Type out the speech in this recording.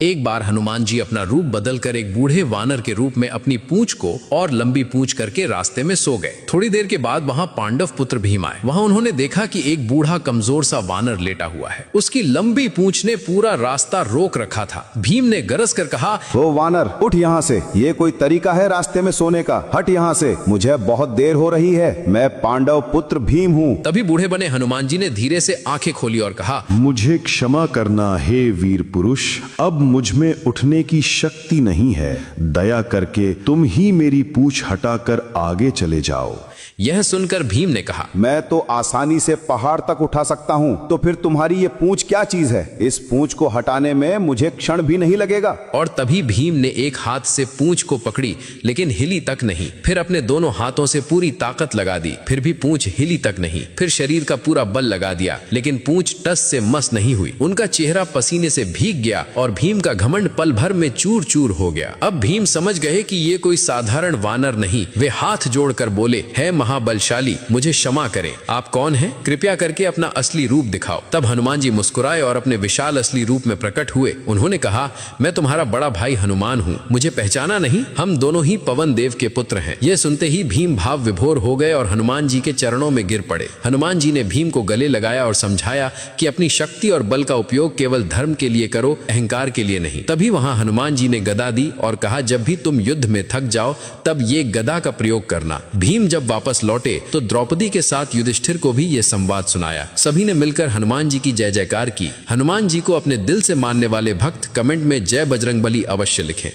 एक बार हनुमान जी अपना रूप बदलकर एक बूढ़े वानर के रूप में अपनी पूंछ को और लंबी पूंछ करके रास्ते में सो गए। थोड़ी देर के बाद वहां पांडव पुत्र भीम आए। वहां उन्होंने देखा कि एक बूढ़ा कमजोर सा वानर लेटा हुआ है। उसकी लंबी पूंछ ने पूरा रास्ता रोक रखा था। भीम ने गरज कर कहा, वो वानर, उठ यहाँ से। ये कोई तरीका है रास्ते में सोने का? हट यहाँ से, मुझे बहुत देर हो रही है। मैं पांडव पुत्र भीम हूँ। तभी बूढ़े बने हनुमान जी ने धीरे से आंखें खोली और कहा, मुझे क्षमा करना हे वीर पुरुष, अब मुझ में उठने की शक्ति नहीं है। दया करके तुम ही मेरी पूंछ हटाकर आगे चले जाओ। यह सुनकर भीम ने कहा, मैं तो आसानी से पहाड़ तक उठा सकता हूँ, तो फिर तुम्हारी ये पूंछ क्या चीज है? इस पूंछ को हटाने में मुझे क्षण भी नहीं लगेगा। और तभी भीम ने एक हाथ से पूंछ को पकड़ी, लेकिन हिली तक नहीं। फिर अपने दोनों हाथों से पूरी ताकत लगा दी, फिर भी पूंछ हिली तक नहीं। फिर शरीर का पूरा बल लगा दिया, लेकिन पूंछ टस से मस नहीं हुई। उनका चेहरा पसीने से भीग गया और भीम का घमंड पल भर में चूर चूर हो गया। अब भीम समझ गए कि ये कोई साधारण वानर नहीं। वे हाथ जोड़कर बोले, है महाबलशाली, मुझे क्षमा करें। आप कौन हैं? कृपया करके अपना असली रूप दिखाओ। तब हनुमान जी मुस्कुराए और अपने विशाल असली रूप में प्रकट हुए। उन्होंने कहा, मैं तुम्हारा बड़ा भाई हनुमान हूँ। मुझे पहचाना नहीं? हम दोनों ही पवन देव के पुत्र हैं। यह सुनते ही भीम भाव विभोर हो गए और हनुमान जी के चरणों में गिर पड़े। हनुमान जी ने भीम को गले लगाया और समझाया कि अपनी शक्ति और बल का उपयोग केवल धर्म के लिए करो, अहंकार के लिए नहीं। तभी वहां हनुमान जी ने गदा दी और कहा, जब भी तुम युद्ध में थक जाओ तब ये गदा का प्रयोग करना। भीम जब वापस लौटे तो द्रौपदी के साथ युधिष्ठिर को भी ये संवाद सुनाया। सभी ने मिलकर हनुमान जी की जय जयकार की। हनुमान जी को अपने दिल से मानने वाले भक्त कमेंट में जय बजरंगबली अवश्य लिखें।